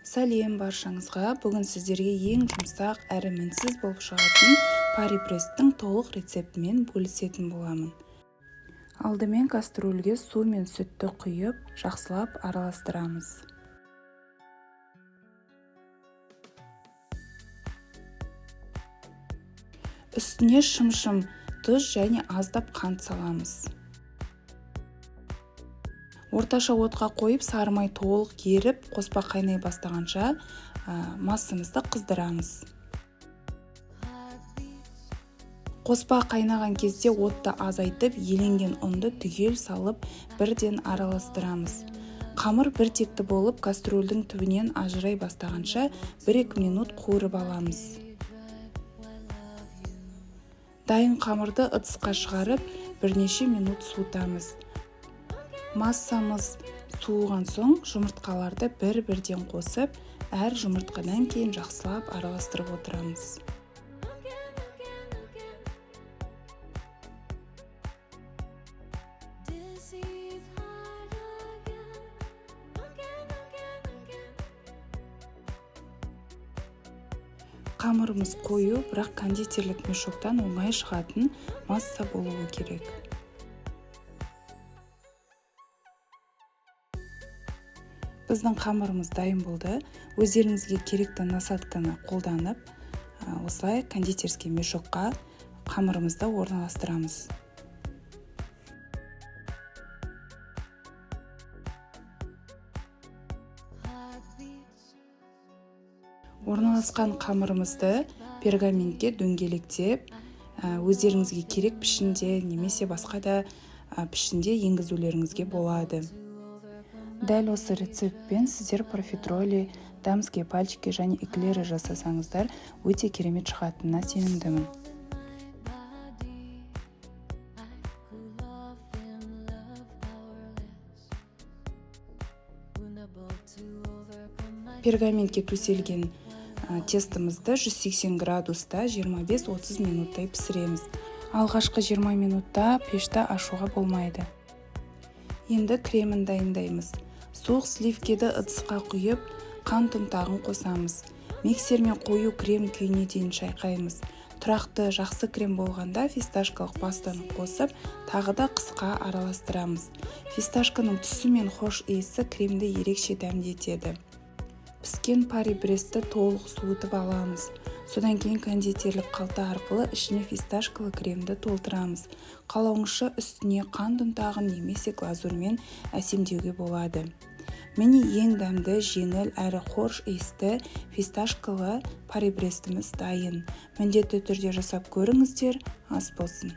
Сәлем баршаңызға. Бүгін сіздерге ең жұмсақ әрі мінсіз болып шығатын пари-пресстің толық рецептімен бөлісетін боламын. Алдымен кастрюльге су мен сүтті құйып, жақсылап араластырамыз. Үстіне шым-шым тұз және аздап қант саламыз. Орташа отқа қойып, сарымай толық еріп, қоспа қайнай бастағанша массамызды қыздырамыз. Қоспа қайнаған кезде отты азайтып, еленген ұнды түгел салып, бірден араластырамыз. Қамыр біртекті болып, кастрюльдің түбінен ажырай бастағанша 1-2 минут қуырып аламыз. Дайын қамырды ыдысқа шығарып, бірнеше минут суытамыз. Массамыз суыған соң жұмыртқаларды бір-бірден қосып, әр жұмыртқадан кейін жақсылап араластырып отырамыз. Қамырымыз қою, бірақ кондитерлік мешоктан оңай шығатын масса болуы керек. Біздің қамырымыз дайын болды. Өздеріңізге керекті насадканы қолданып, осылай кондитерский мешокқа қамырымызды орналастырамыз. Орналасқан қамырымызды пергаментке дөңгелектеп, өздеріңізге керек пішінде немесе басқа да пішінде енгізулеріңізге болады. Дәл осы рецептпен сіздер профитроли, дамские пальчики және эклері жасасаңыздар, өте керемет шығатынына сенімдімін. Пергаментке төселген тестімізді 180 градуста 25-30 минуттай пісіреміз. Алғашқы 20 минутта пешті ашуға болмайды. Енді кремін дайындаймыз. Суық сливкеді ыдысқа құйып, қант ұнтағын қосамыз. Миксермен қою крем күйіне дейін шайқаймыз. Тұрақты жақсы крем болғанда фисташкалық пастаны қосып, тағы да қысқа араластырамыз. Фисташканың түсі мен хош иісі кремді ерекше дәмдетеді. Піскен пари-престі толық суытып аламыз. Содан кейін кондитерлік қалта арқылы ішіне фисташкалы кремді толтырамыз. Қалауыңызша үстіне қант ұнтағын немесе глазурмен әсемдеуге болады. Міне ең дәмді, жеңіл әрі хош иісті фисташкалы пари-престіміз дайын. Міндетті түрде жасап көріңіздер, ас болсын.